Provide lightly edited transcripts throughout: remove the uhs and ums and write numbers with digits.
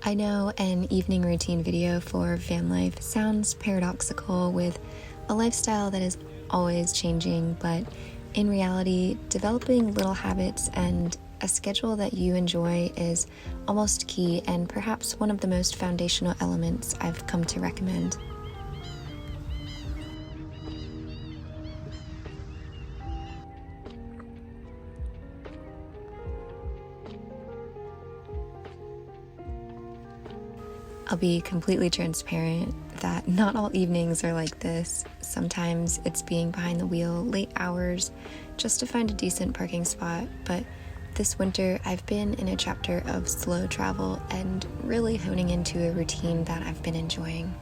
I know an evening routine video for van life sounds paradoxical with a lifestyle that is always changing, but in reality, developing little habits and a schedule that you enjoy is almost key and perhaps one of the most foundational elements I've come to recommend. I'll be completely transparent that not all evenings are like this. Sometimes it's being behind the wheel late hours just to find a decent parking spot, but this winter I've been in a chapter of slow travel and really honing into a routine that I've been enjoying.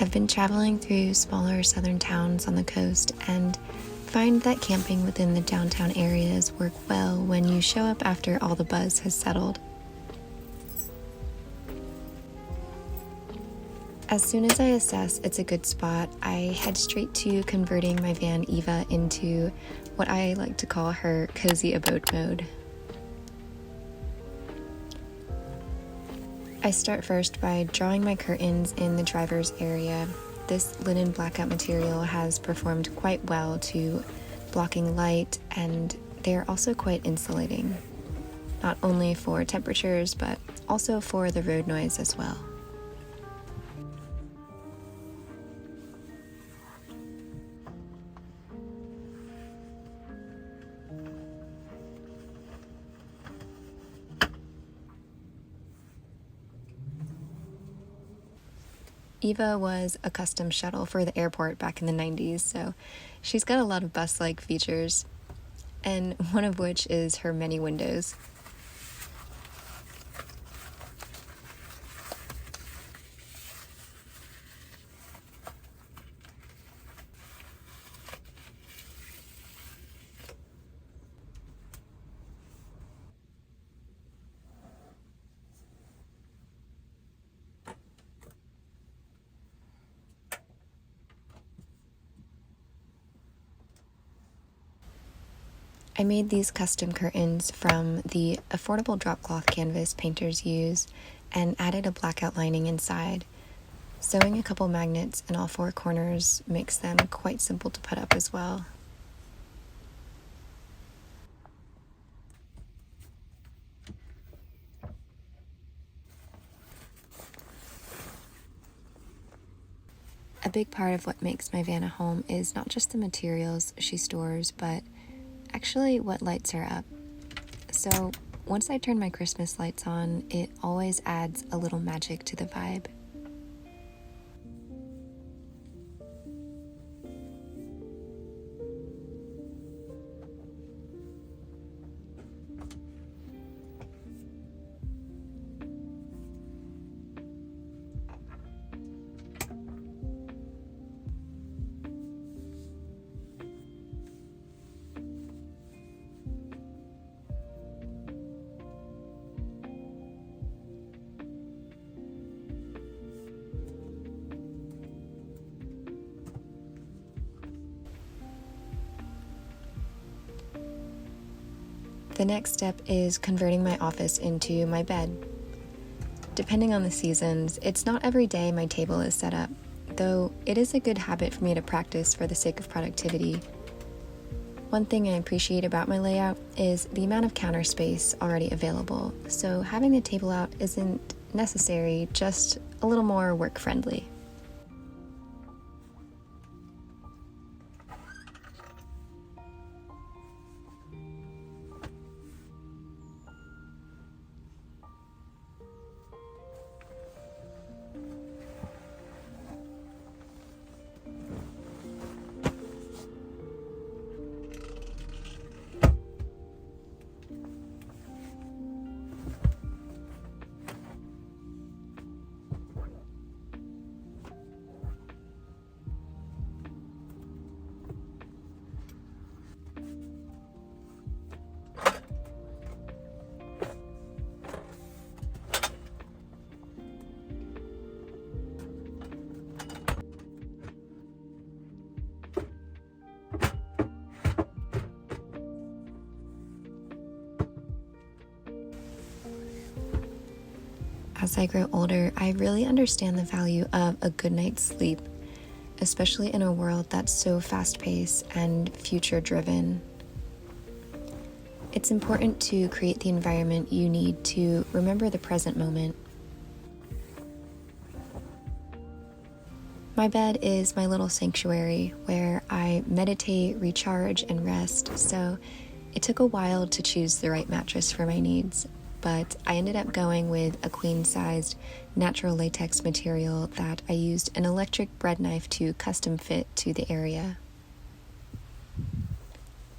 I've been traveling through smaller southern towns on the coast and find that camping within the downtown areas work well when you show up after all the buzz has settled. As soon as I assess it's a good spot, I head straight to converting my van Eva into what I like to call her cozy abode mode. I start first by drawing my curtains in the driver's area. This linen blackout material has performed quite well to blocking light, and they're also quite insulating, not only for temperatures but also for the road noise as well. Eva was a custom shuttle for the airport back in the 90s, so she's got a lot of bus-like features, and one of which is her many windows. I made these custom curtains from the affordable drop cloth canvas painters use and added a blackout lining inside. Sewing a couple magnets in all four corners makes them quite simple to put up as well. A big part of what makes my van a home is not just the materials she stores, but actually what lights her up. So once I turn my Christmas lights on, it always adds a little magic to the vibe. The next step is converting my office into my bed. Depending on the seasons, it's not every day my table is set up, though it is a good habit for me to practice for the sake of productivity. One thing I appreciate about my layout is the amount of counter space already available, so having the table out isn't necessary, just a little more work-friendly. As I grow older, I really understand the value of a good night's sleep, especially in a world that's so fast-paced and future-driven. It's important to create the environment you need to remember the present moment. My bed is my little sanctuary where I meditate, recharge, and rest, so it took a while to choose the right mattress for my needs, but I ended up going with a queen-sized natural latex material that I used an electric bread knife to custom fit to the area.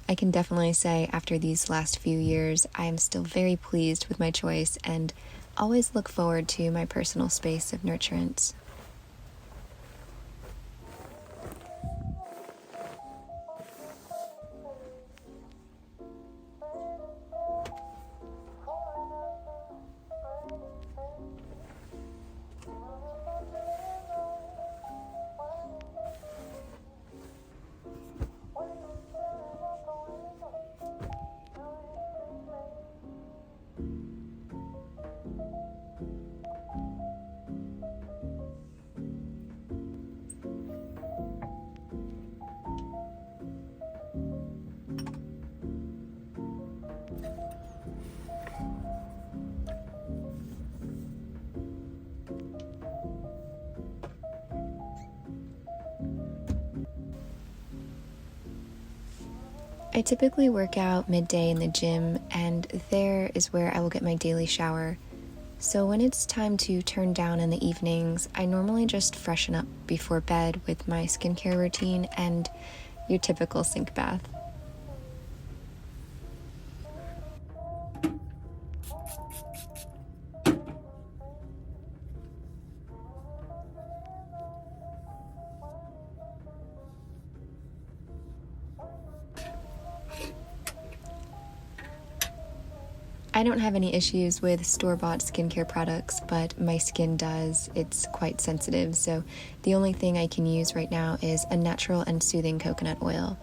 I can definitely say after these last few years, I am still very pleased with my choice and always look forward to my personal space of nurturance. I typically work out midday in the gym, and there is where I will get my daily shower. So when it's time to turn down in the evenings, I normally just freshen up before bed with my skincare routine and your typical sink bath. I don't have any issues with store-bought skincare products, but my skin does. It's quite sensitive, so the only thing I can use right now is a natural and soothing coconut oil.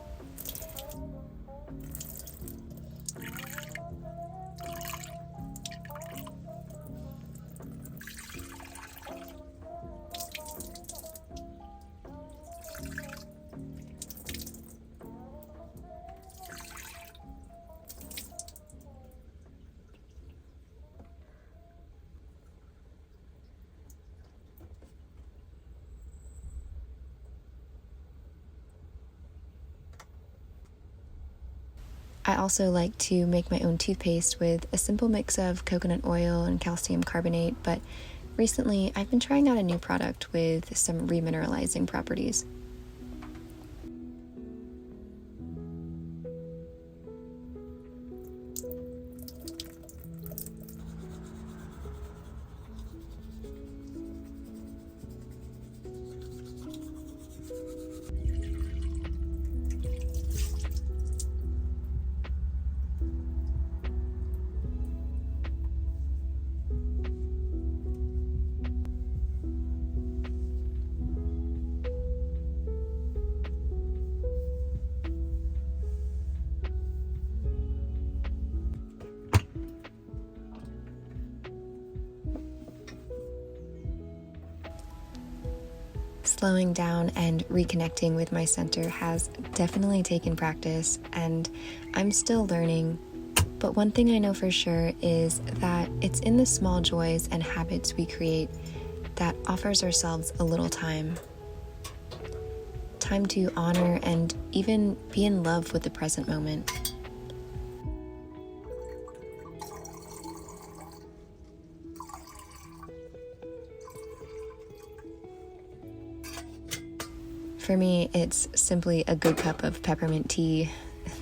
I also like to make my own toothpaste with a simple mix of coconut oil and calcium carbonate, but recently I've been trying out a new product with some remineralizing properties. Slowing down and reconnecting with my center has definitely taken practice, and I'm still learning. But one thing I know for sure is that it's in the small joys and habits we create that offers ourselves a little time. Time to honor and even be in love with the present moment. For me, it's simply a good cup of peppermint tea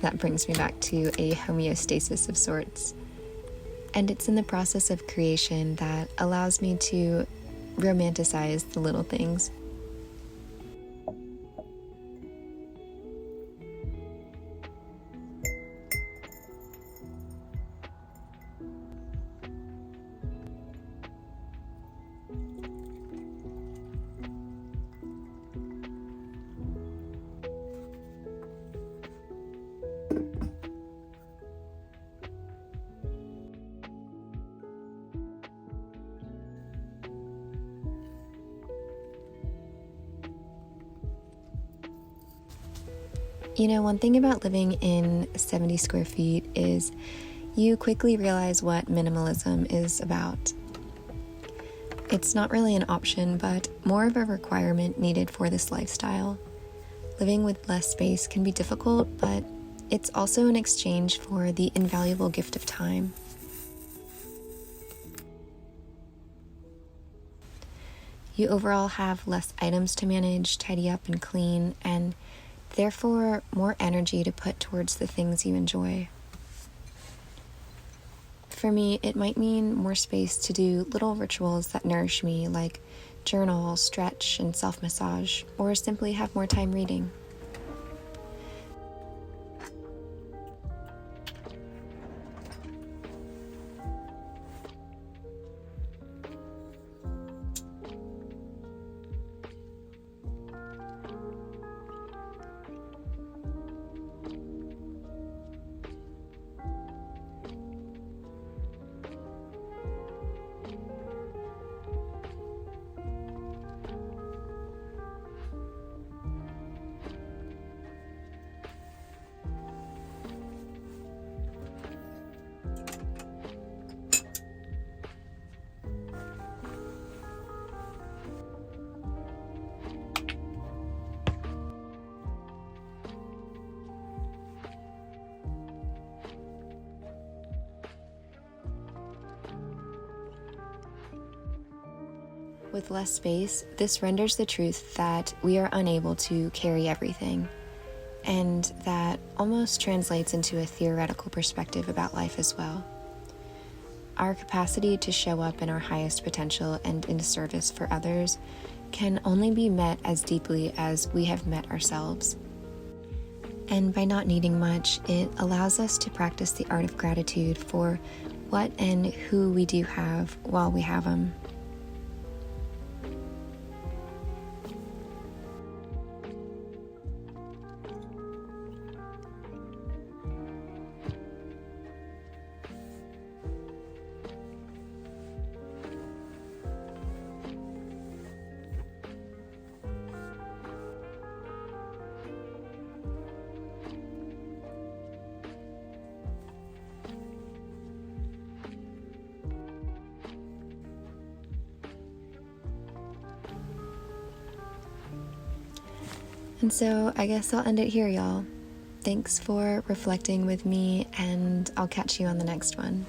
that brings me back to a homeostasis of sorts. And it's in the process of creation that allows me to romanticize the little things. One thing about living in 70 square feet is you quickly realize what minimalism is about. It's not really an option, but more of a requirement needed for this lifestyle. Living with less space can be difficult, but it's also an exchange for the invaluable gift of time. You overall have less items to manage, tidy up, and clean, and therefore more energy to put towards the things you enjoy. For me, it might mean more space to do little rituals that nourish me, like journal, stretch, and self-massage, or simply have more time reading. With less space, this renders the truth that we are unable to carry everything, and that almost translates into a theoretical perspective about life as well. Our capacity to show up in our highest potential and in service for others can only be met as deeply as we have met ourselves. And by not needing much, it allows us to practice the art of gratitude for what and who we do have while we have them. And so I guess I'll end it here, y'all. Thanks for reflecting with me, and I'll catch you on the next one.